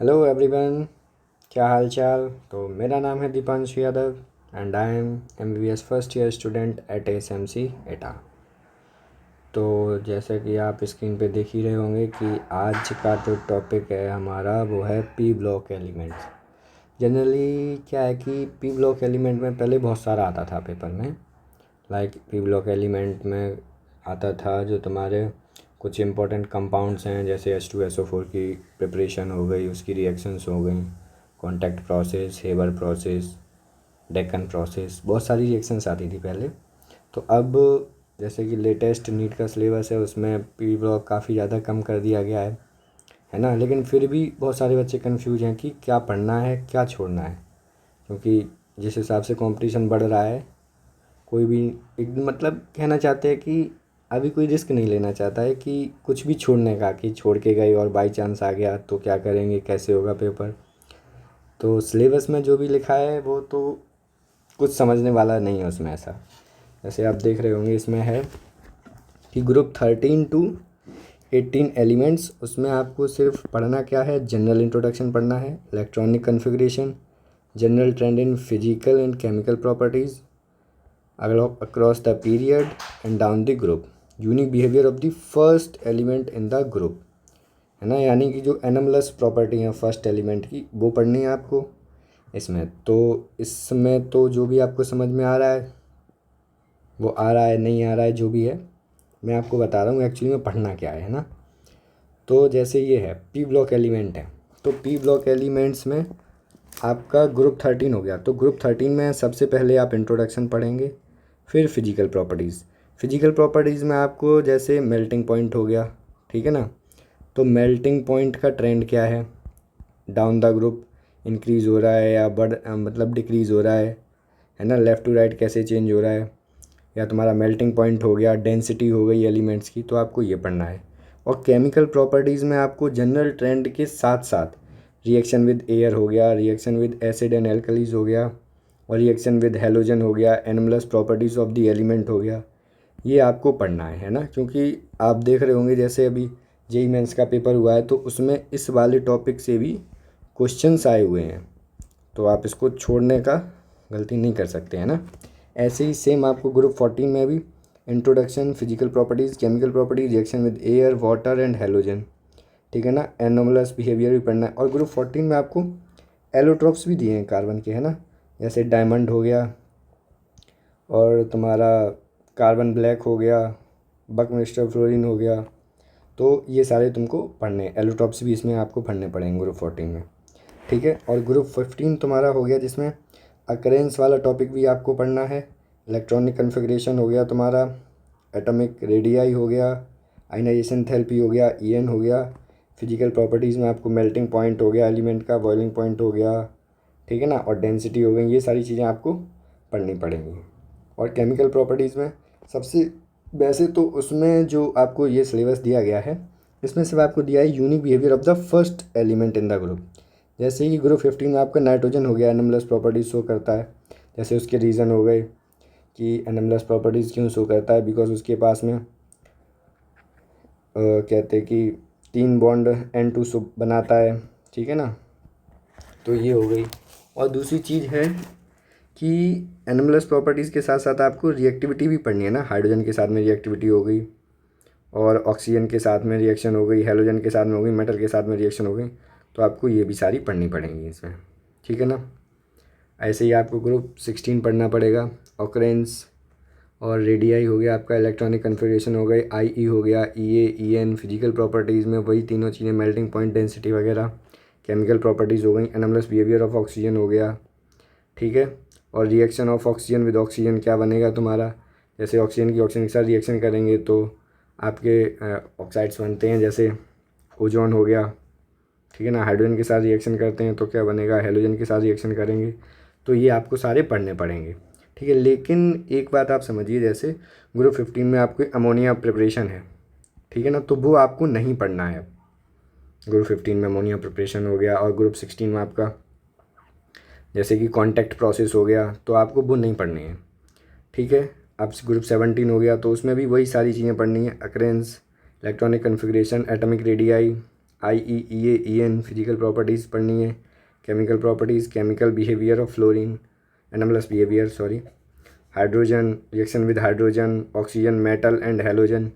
Hello everyone, क्या हाल चाल। तो मेरा नाम है Deepanshu Yadav and I am MBBS first year student at SMC एटा। तो जैसे कि आप स्क्रीन पे देख ही रहे होंगे कि आज का जो टॉपिक है हमारा वो है पी ब्लॉक एलिमेंट्स। जनरली क्या है कि पी ब्लॉक एलिमेंट में पहले बहुत सारा आता था पेपर में। लाइक पी ब्लॉक एलिमेंट में आता था जो तुम्हारे कुछ इंपॉर्टेंट कंपाउंड्स हैं, जैसे H2SO4 की प्रिपरेशन हो गई, उसकी रिएक्शंस हो गई, contact process, Haber process, Deacon process, बहुत सारी रिएक्शंस आती थी पहले। तो अब जैसे कि लेटेस्ट नीट का सिलेबस है उसमें पी ब्लॉक काफ़ी ज़्यादा कम कर दिया गया है ना। लेकिन फिर भी बहुत सारे बच्चे कंफ्यूज हैं कि क्या पढ़ना है क्या छोड़ना है, क्योंकि जिस हिसाब से कंपटीशन बढ़ रहा है कोई भी एक मतलब कहना चाहते हैं कि अभी कोई रिस्क नहीं लेना चाहता है कि कुछ भी छोड़ने का, कि छोड़ के गए और बाई चांस आ गया तो क्या करेंगे, कैसे होगा पेपर। तो सिलेबस में जो भी लिखा है वो तो कुछ समझने वाला नहीं है उसमें ऐसा। जैसे आप देख रहे होंगे इसमें है कि ग्रुप 13 to 18 एलिमेंट्स, उसमें आपको सिर्फ पढ़ना क्या है, जनरल इंट्रोडक्शन पढ़ना है, electronic configuration, general trend in physical and chemical properties across the period and down the group, unique behavior of the first element in the group, है ना। यानी कि जो एनमलस प्रॉपर्टी है फर्स्ट एलिमेंट की वो पढ़नी है आपको इसमें। तो इसमें तो जो भी आपको समझ में आ रहा है वो आ रहा है, नहीं आ रहा है जो भी है मैं आपको बता रहा हूँ एक्चुअली में पढ़ना क्या है ना। तो जैसे ये है पी ब्लॉक एलिमेंट है, तो पी ब्लॉक एलिमेंट्स में आपका ग्रुप 13 हो गया। तो ग्रुप 13 में सबसे पहले आप इंट्रोडक्शन पढ़ेंगे, फिर फिजिकल प्रॉपर्टीज़। फिजिकल प्रॉपर्टीज़ में आपको जैसे मेल्टिंग पॉइंट हो गया, ठीक है ना। तो मेल्टिंग पॉइंट का ट्रेंड क्या है, डाउन द ग्रुप इंक्रीज़ हो रहा है या मतलब डिक्रीज़ हो रहा है ना। लेफ़्ट टू राइट कैसे चेंज हो रहा है, या तुम्हारा मेल्टिंग पॉइंट हो गया, डेंसिटी हो गई एलिमेंट्स की, तो आपको ये पढ़ना है। और केमिकल प्रॉपर्टीज़ में आपको जनरल ट्रेंड के साथ साथ रिएक्शन विद एयर हो गया, reaction with acid and alkalis हो गया, और रिएक्शन विद हेलोजन हो गया, एनमलस प्रॉपर्टीज़ ऑफ द एलिमेंट हो गया, ये आपको पढ़ना है ना। क्योंकि आप देख रहे होंगे जैसे अभी जेई मेंस का पेपर हुआ है तो उसमें इस वाले टॉपिक से भी क्वेश्चंस आए हुए हैं, तो आप इसको छोड़ने का गलती नहीं कर सकते हैं ना। ऐसे ही सेम आपको ग्रुप 14 में भी introduction, physical properties, chemical properties, reaction with air, water and halogen, ठीक है ना, एनोमलस बिहेवियर भी पढ़ना है। और ग्रुप 14 में आपको एलोट्रॉप्स भी दिए हैं कार्बन के, है ना, जैसे डायमंड हो गया और तुम्हारा कार्बन ब्लैक हो गया, बकमिस्टर फ्लोरीन हो गया। तो ये सारे तुमको पढ़ने हैं, एलोट्रॉप्स भी इसमें आपको पढ़ने पड़ेंगे ग्रुप 14 में, ठीक है। और ग्रुप 15 तुम्हारा हो गया जिसमें अकरेंस वाला टॉपिक भी आपको पढ़ना है, इलेक्ट्रॉनिक कन्फिग्रेशन हो गया तुम्हारा, एटॉमिक रेडियाई हो गया, आयनाइजेशन थेरेपी हो गया, EN हो गया, फिजिकल प्रॉपर्टीज़ में आपको मेल्टिंग पॉइंट हो गया एलिमेंट का, बॉइलिंग पॉइंट हो गया, ठीक है ना, और डेंसिटी हो गई। ये सारी चीज़ें आपको पढ़नी पड़ेंगी। और केमिकल प्रॉपर्टीज़ में सबसे वैसे तो उसमें जो आपको ये सिलेबस दिया गया है इसमें सिर्फ आपको दिया है unique behaviour of the first element in the group. जैसे कि ग्रुप 15 में आपका नाइट्रोजन हो गया, एनमलस प्रॉपर्टीज शो करता है। जैसे उसके रीज़न हो गए कि एनमलस प्रॉपर्टीज़ क्यों शो करता है, बिकॉज उसके पास में कहते हैं कि 3 बॉन्ड N2 बनाता है, ठीक है ना। तो ये हो गई। और दूसरी चीज़ है कि एनमलस प्रॉपर्टीज़ के साथ साथ आपको रिएक्टिविटी भी पढ़नी है ना। हाइड्रोजन के साथ में रिएक्टिविटी हो गई, और ऑक्सीजन के साथ में रिएक्शन हो गई, हेलोजन के साथ में हो गई, मेटल के साथ में रिएक्शन हो गई। तो आपको ये भी सारी पढ़नी पड़ेंगी इसमें, ठीक है ना। ऐसे ही आपको ग्रुप 16 पढ़ना पड़ेगा, ऑकरेंस और रेडियाई हो गया आपका, इलेक्ट्रॉनिक कन्फिग्रेशन हो गई, IE हो गया, EN फिजिकल प्रॉपर्टीज़ में वही तीनों चीज़ें, मेल्टिंग पॉइंट, डेंसिटी वगैरह। केमिकल प्रॉपर्टीज़ हो गई, एनमलस बिहेवियर ऑफ ऑक्सीजन हो गया, ठीक है। और reaction of oxygen with oxygen क्या बनेगा तुम्हारा, जैसे ऑक्सीजन की ऑक्सीजन के साथ रिएक्शन करेंगे तो आपके ऑक्साइड्स बनते हैं, जैसे ओजोन हो गया, ठीक है ना। हाइड्रोजन के साथ रिएक्शन करते हैं तो क्या बनेगा, हेलोजन के साथ रिएक्शन करेंगे। तो ये आपको सारे पढ़ने पड़ेंगे, ठीक है। लेकिन एक बात आप समझिए, जैसे ग्रुप 15 में आपको अमोनिया प्रिपरेशन है, ठीक है ना, तो वो आपको नहीं पढ़ना है। ग्रुप 15 में अमोनिया प्रिपरेशन हो गया। और ग्रुप 16 में आपका जैसे कि कॉन्टैक्ट प्रोसेस हो गया, तो आपको वो नहीं पढ़नी है, ठीक है। अब ग्रुप 17 हो गया तो उसमें भी वही सारी चीज़ें पढ़नी है, occurrence, electronic configuration, atomic radii, IEEAEN physical properties पढ़नी है, chemical properties, chemical behaviour of fluorine, anomalous behaviour sorry, hydrogen reaction with hydrogen, oxygen, metal and halogen,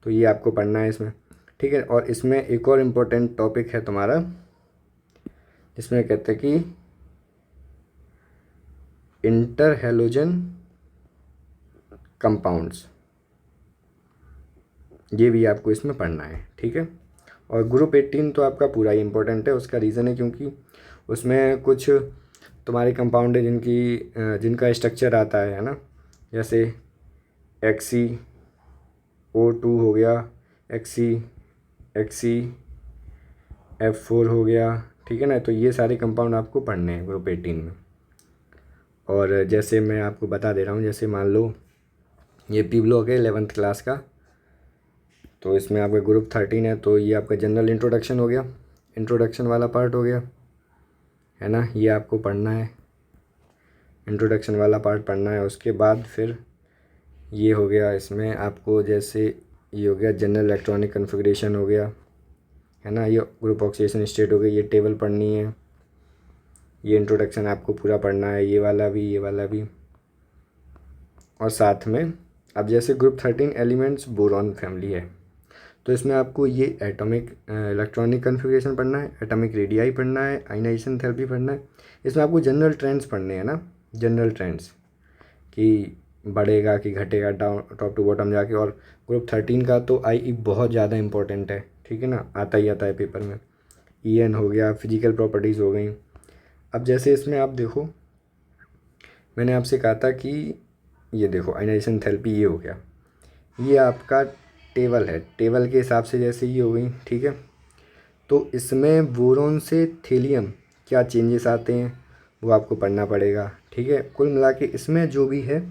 तो ये आपको पढ़ना है इसमें, ठीक है। और इसमें एक और इम्पोर्टेंट टॉपिक है तुम्हारा, जिसमें कहते हैं कि इंटर हेलोजन कंपाउंड्स, ये भी आपको इसमें पढ़ना है, ठीक है। और ग्रुप 18 तो आपका पूरा ही इम्पोर्टेंट है, उसका रीज़न है क्योंकि उसमें कुछ तुम्हारे कंपाउंड है जिनका स्ट्रक्चर आता है ना, जैसे XeO2 हो गया, Fe Fe F4 हो गया, ठीक है ना। तो ये सारे कंपाउंड आपको पढ़ने हैं ग्रुप 18 में। और जैसे मैं आपको बता दे रहा हूँ, जैसे मान लो ये पी ब्लॉक है 11th क्लास का, तो इसमें आपका ग्रुप 13 है, तो ये आपका जनरल इंट्रोडक्शन हो गया, इंट्रोडक्शन वाला पार्ट हो गया, है ना। ये आपको पढ़ना है, इंट्रोडक्शन वाला पार्ट पढ़ना है। उसके बाद फिर ये हो गया, इसमें आपको जैसे ये हो गया जनरल इलेक्ट्रॉनिक कन्फिग्रेशन हो गया, है ना। ये ग्रुप ऑक्सीडेशन स्टेट हो गई, ये टेबल पढ़नी है, ये इंट्रोडक्शन आपको पूरा पढ़ना है, ये वाला भी, ये वाला भी। और साथ में अब जैसे ग्रुप 13 एलिमेंट्स बोरॉन फैमिली है, तो इसमें आपको ये एटॉमिक इलेक्ट्रॉनिक कन्फिग्रेशन पढ़ना है, एटॉमिक रेडियाई पढ़ना है, आयनाइजेशन थेरेपी पढ़ना है। इसमें आपको जनरल ट्रेंड्स पढ़ने हैं ना, जनरल ट्रेंड्स कि बढ़ेगा कि घटेगा डाउन टॉप टू बॉटम जाके। और ग्रुप 13 का तो IE बहुत ज़्यादा इंपॉर्टेंट है, ठीक है ना, आता ही आता है पेपर में। EN हो गया, फिजिकल प्रॉपर्टीज़ हो गई। अब जैसे इसमें आप देखो, मैंने आपसे कहा था कि ये देखो आयनाइजेशन थेरेपी, ये हो गया, ये आपका टेबल है, टेबल के हिसाब से जैसे ये हो गई, ठीक है। तो इसमें बोरोन से थेलियम क्या चेंजेस आते हैं वो आपको पढ़ना पड़ेगा, ठीक है। कुल मिला के इसमें जो भी है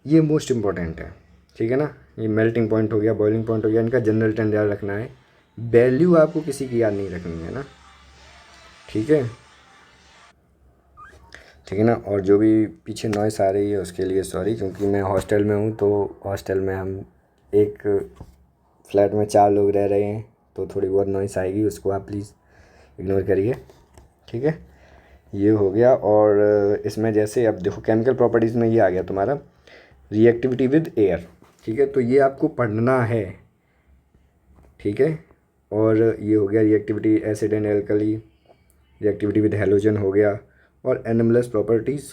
ये मोस्ट इम्पॉर्टेंट है, ठीक है ना। ये मेल्टिंग पॉइंट हो गया, बॉइलिंग पॉइंट हो गया, इनका जनरल ट्रेंड याद रखना है, वैल्यू आपको किसी की याद नहीं रखनी है ना, ठीक है, ठीक है ना। और जो भी पीछे नॉइस आ रही है उसके लिए सॉरी, क्योंकि मैं हॉस्टल में हूँ, तो हॉस्टल में हम एक फ्लैट में 4 लोग रह रहे हैं, तो थोड़ी बहुत नॉइस आएगी, उसको आप प्लीज़ इग्नोर करिए, ठीक है। ये हो गया। और इसमें जैसे अब देखो केमिकल प्रॉपर्टीज़ में ये आ गया तुम्हारा रिएक्टिविटी विद एयर, ठीक है, तो ये आपको पढ़ना है, ठीक है। और ये हो गया reactivity acid and alkali, reactivity with halogen हो गया, और एनमलेस प्रॉपर्टीज़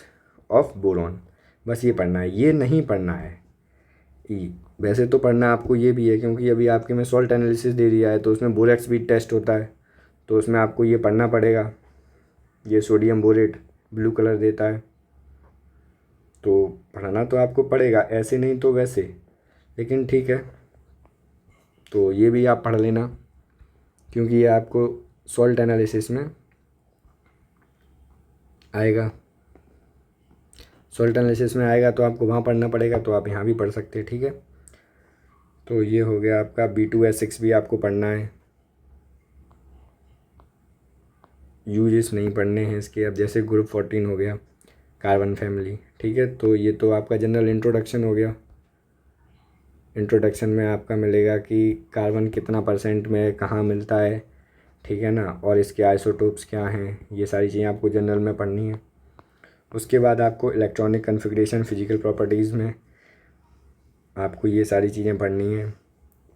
ऑफ बोरॉन, बस ये पढ़ना है, ये नहीं पढ़ना है वैसे तो पढ़ना आपको ये भी है, क्योंकि अभी आपके में सॉल्ट एनालिसिस दे दिया है, तो उसमें बोरेक्स भी टेस्ट होता है, तो उसमें आपको ये पढ़ना पड़ेगा। ये सोडियम बोरेट ब्लू कलर देता है, तो पढ़ना तो आपको पड़ेगा, ऐसे नहीं तो वैसे, लेकिन ठीक है, तो ये भी आप पढ़ लेना, क्योंकि ये आपको सॉल्ट एनालिसिस में आएगा, सॉल्ट एनालिसिस में आएगा, तो आपको वहाँ पढ़ना पड़ेगा, तो आप यहाँ भी पढ़ सकते हैं, ठीक है। तो ये हो गया आपका B2S6 भी आपको पढ़ना है, यूजेस नहीं पढ़ने हैं इसके। अब जैसे ग्रुप 14 हो गया कार्बन फैमिली, ठीक है, तो ये तो आपका जनरल इंट्रोडक्शन हो गया। इंट्रोडक्शन में आपका मिलेगा कि कार्बन कितना % में कहाँ मिलता है, ठीक है ना, और इसके आइसोटोप्स क्या हैं, ये सारी चीज़ें आपको जनरल में पढ़नी है। उसके बाद आपको इलेक्ट्रॉनिक कन्फिग्रेशन फिजिकल प्रॉपर्टीज़ में आपको ये सारी चीज़ें पढ़नी है,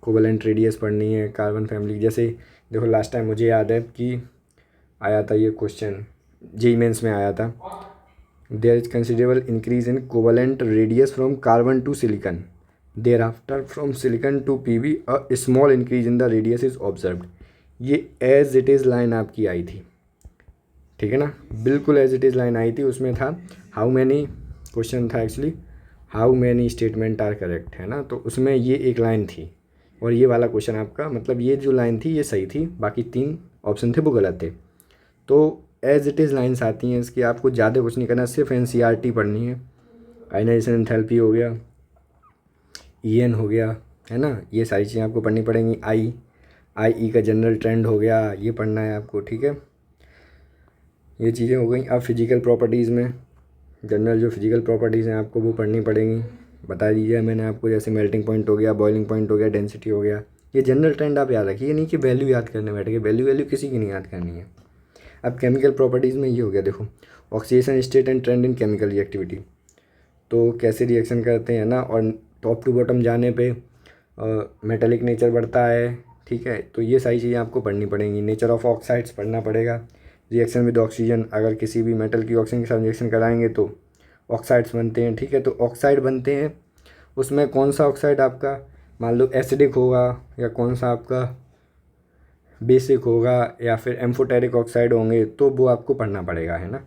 कोवेलेंट रेडियस पढ़नी है कार्बन फैमिली। जैसे देखो लास्ट टाइम मुझे याद है कि आया था ये क्वेश्चन, जेईई मेंस में आया था, there is considerable increase in covalent radius from carbon to silicon, thereafter from silicon to PB a small increase in the radius is observed. ये एज इट इज़ लाइन आपकी आई थी, ठीक है ना, बिल्कुल एज इट इज़ लाइन आई थी। उसमें था हाउ मैनी, क्वेश्चन था actually how many statement are correct, है ना, तो उसमें ये एक लाइन थी, और ये वाला क्वेश्चन आपका मतलब ये जो लाइन थी ये सही थी, बाकी 3 ऑप्शन थे वो गलत थे। तो एज इट इज़ लाइन्स आती हैं इसकी, आपको ज़्यादा कुछ नहीं करना, सिर्फ NCERT पढ़नी है। आयनाइजेशन एंथैल्पी हो गया, EN हो गया, है ना, ये सारी चीज़ें आपको पढ़नी पड़ेंगी। IE का जनरल ट्रेंड हो गया, ये पढ़ना है आपको, ठीक है। ये चीज़ें हो गई। अब फिजिकल प्रॉपर्टीज़ में जनरल जो फिजिकल प्रॉपर्टीज़ हैं आपको वो पढ़नी पड़ेंगी, बता दीजिए मैंने आपको, जैसे मेल्टिंग पॉइंट हो गया, बॉइलिंग पॉइंट हो गया, डेंसिटी हो गया, ये जनरल ट्रेंड आप याद रखिए, नहीं कि वैल्यू याद करने बैठ गए, वैल्यू किसी की नहीं याद करनी है। अब केमिकल प्रॉपर्टीज़ में ये हो गया, देखो oxidation state and trend in chemical reactivity, तो कैसे रिएक्शन करते हैं ना, और टॉप टू बॉटम जाने पे मेटेलिक नेचर बढ़ता है, ठीक है। तो ये सारी चीज़ें आपको पढ़नी पड़ेंगी। नेचर ऑफ ऑक्साइड्स पढ़ना पड़ेगा। रिएक्शन विद ऑक्सीजन, अगर किसी भी मेटल की ऑक्सीजन के साथ रिएक्शन कराएंगे तो ऑक्साइड्स बनते हैं, ठीक है। तो ऑक्साइड बनते हैं, उसमें कौन सा ऑक्साइड आपका मान लो एसिडिक होगा, या कौन सा आपका बेसिक होगा, या फिर एम्फोटेरिक ऑक्साइड होंगे, तो वो आपको पढ़ना पड़ेगा, है ना।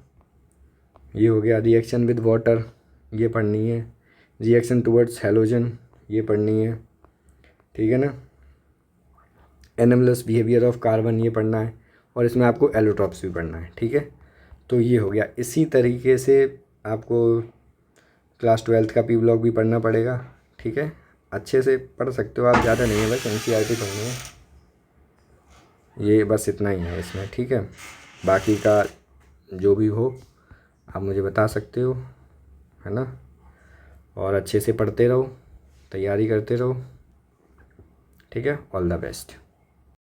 ये हो गया। रिएक्शन विद वाटर ये पढ़नी है। रिएक्शन टुवर्ड्स हैलोजन ये पढ़नी है, ठीक है ना। एनोमलस बिहेवियर ऑफ कार्बन ये पढ़ना है, और इसमें आपको एलोट्रॉप्स भी पढ़ना है, ठीक है। तो ये हो गया। इसी तरीके से आपको क्लास 12th का पी ब्लॉक भी पढ़ना पड़ेगा, ठीक है। अच्छे से पढ़ सकते हो आप, ज़्यादा नहीं है, बस एनसीईआरटी पढ़नी है, ये बस इतना ही है इसमें, ठीक है। बाकी का जो भी हो आप मुझे बता सकते हो, है ना। और अच्छे से पढ़ते रहो, तैयारी करते रहो, ठीक है। All the best.